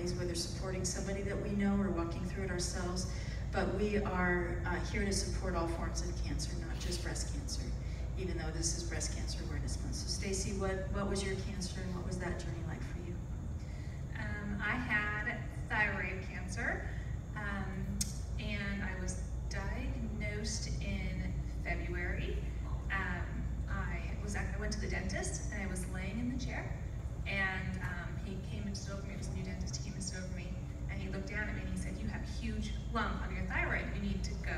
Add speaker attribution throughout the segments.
Speaker 1: ways, whether supporting somebody that we know or walking through it ourselves. But we are here to support all forms of cancer, not just breast cancer, even though this is Breast Cancer Awareness Month. So Stacy, what was your cancer and what was that journey like for you?
Speaker 2: I had thyroid cancer, and I was diagnosed in February. I went to the dentist, and I was laying in the chair, and he came and stood over me. It was a new dentist. He came and stood over me, and he looked down at me, and he said, "You have a huge lump on your thyroid. You need to go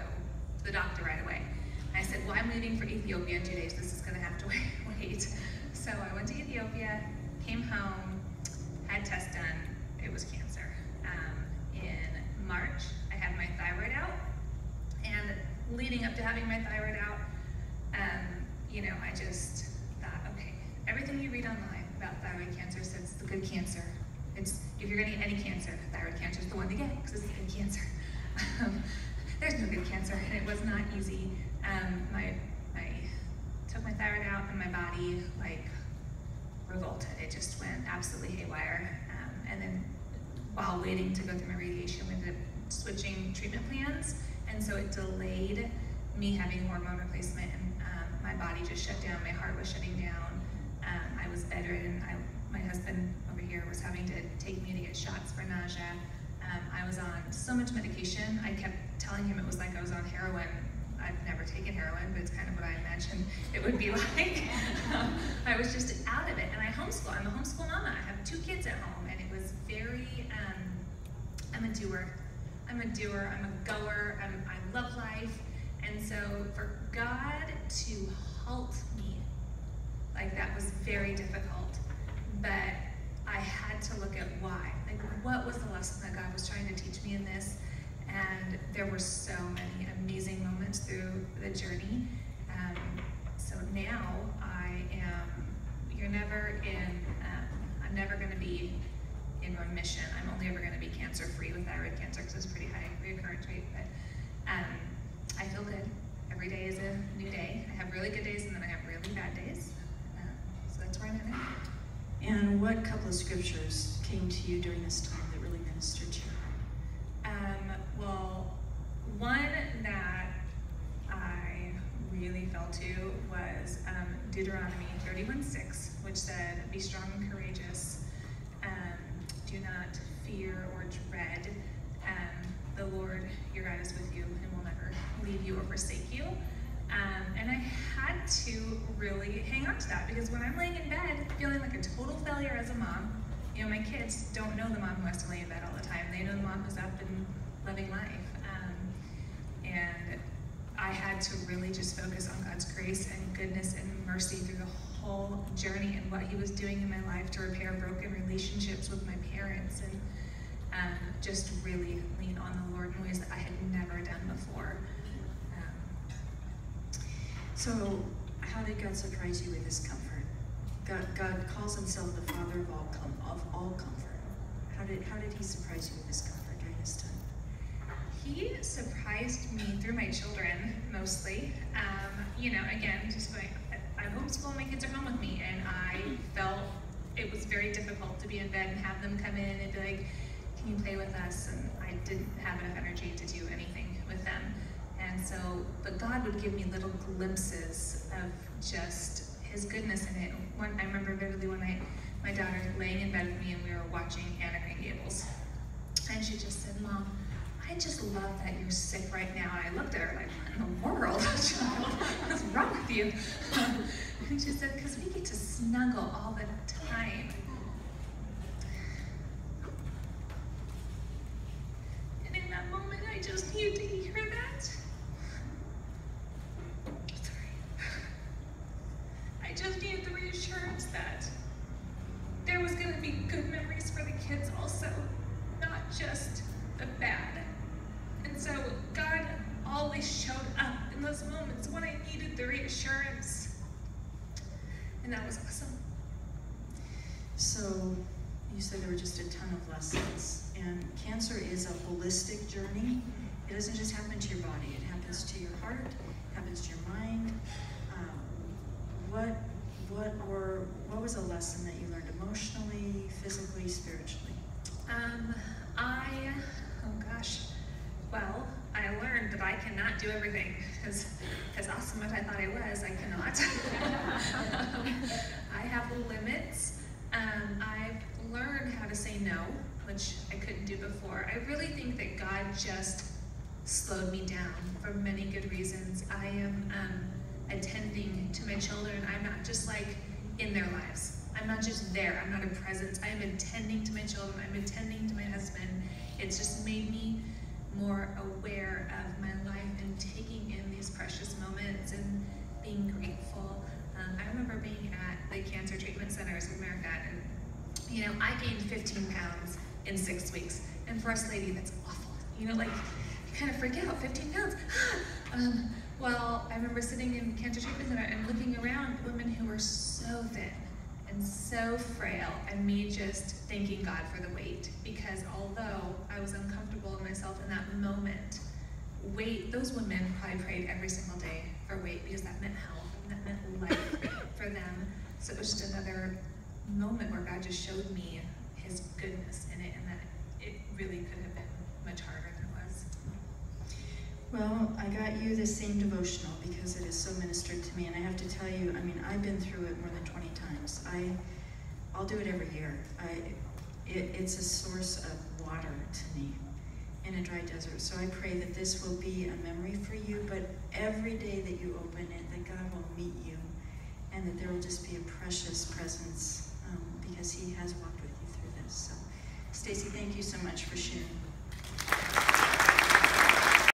Speaker 2: to the doctor right away." And I said, "Well, I'm leaving for Ethiopia in 2 days. This is going to have to wait." So I went to Ethiopia, came home, had tests done. It was cancer. In March, I had my thyroid out, and leading up to having my thyroid out, I just thought, okay, everything you read online about thyroid cancer says it's the good cancer. If you're going to get any cancer, thyroid cancer is the one to get because it's the good cancer. There's no good cancer, and it was not easy. I took my thyroid out, and my body revolted. It just went absolutely haywire. And then while waiting to go through my radiation, we ended up switching treatment plans, and so it delayed me having hormone replacement, and my body just shut down. My heart was shutting down. I was bedridden. My husband over here was having to take me to get shots for nausea. I was on so much medication. I kept telling him it was like I was on heroin. I've never taken heroin, but it's kind of what I imagined it would be like. I was just out of it, and I homeschool. I'm a homeschool mama. I have 2 kids at home, and it was very, I'm a doer. I'm a goer. I love life. And so for God to halt me, that was very difficult. But I had to look at why. What was the lesson that God was trying to teach me in this? And there were so many amazing moments through the journey. So now I'm never going to be in remission. I'm only ever going to be cancer-free with thyroid cancer because it's pretty high recurrence rate. But I feel good. Every day is a new day. I have really good days, and then I have really bad days. So that's where I'm at now.
Speaker 1: And what couple of scriptures came to you during this time that really ministered to your heart?
Speaker 2: Well, one that I really fell to was Deuteronomy 31:6, which said, "Be strong and courageous. Do not fear or dread. The Lord your God is with you and will never leave you or forsake you." And I had to really hang on to that, because when I'm laying in bed feeling like a total failure as a mom, my kids don't know the mom who has to lay in bed all the time. They know the mom who's up and living life. And I had to really just focus on God's grace and goodness and mercy through the whole journey and what He was doing in my life to repair broken relationships with my parents, and just really lean on the Lord in ways that I had never done before.
Speaker 1: So how did God surprise you with His comfort? God calls Himself the Father of all comfort. How did He surprise you with His comfort during this time?
Speaker 2: He surprised me through my children, mostly. Again, just going, I homeschool, my kids are home with me, and I felt it was very difficult to be in bed and have them come in and be like, "Can you play with us?" And I didn't have enough energy to do anything with them. And so, but God would give me little glimpses of just His goodness in it. I remember vividly one night, my daughter laying in bed with me, and we were watching Anna Green Gables. And she just said, "Mom, I just love that you're sick right now." And I looked at her like, "What in the world, child? What's wrong with you?" And she said, "Because we get to snuggle all the time." And in that moment, I just needed to hear that. Sorry. I just needed the reassurance that there was going to be good memories for the kids also, not just the bad. And so God always showed up in those moments when I needed the reassurance. And that was awesome.
Speaker 1: So you said there were just a ton of lessons. And cancer is a holistic journey. It doesn't just happen to your body. It happens to your heart. It happens to your mind. What was a lesson that you learned emotionally, physically, spiritually?
Speaker 2: that I cannot do everything. As awesome as I thought I was, I cannot. I have limits. I've learned how to say no, which I couldn't do before. I really think that God just slowed me down for many good reasons. I am attending to my children. I'm not just like in their lives. I'm not just there. I'm not a presence. I am attending to my children. I'm attending to my husband. It's just made me more aware of my life and taking in these precious moments and being grateful. I remember being at the cancer treatment centers in America, and you know, I gained 15 pounds in 6 weeks. And for us lady, that's awful. You know, like, you kind of freak out, 15 pounds. Well, I remember sitting in cancer treatment center and looking around at women who were so thin and so frail, and me just thanking God for the weight, because although I was uncomfortable in myself in that moment, weight, those women probably prayed every single day for weight, because that meant health and that meant life for them. So it was just another moment where God just showed me his goodness in it, and that it really could have been much harder than it was.
Speaker 1: Well, I got you the same devotional because it is so ministered to me, and I have to tell you, I mean, I've been through it more than 20 times. I'll do it every year. It's a source of water to me in a dry desert. So I pray that this will be a memory for you, but every day that you open it, that God will meet you, and that there will just be a precious presence because he has walked with you through this. So, Stacy, thank you so much for sharing.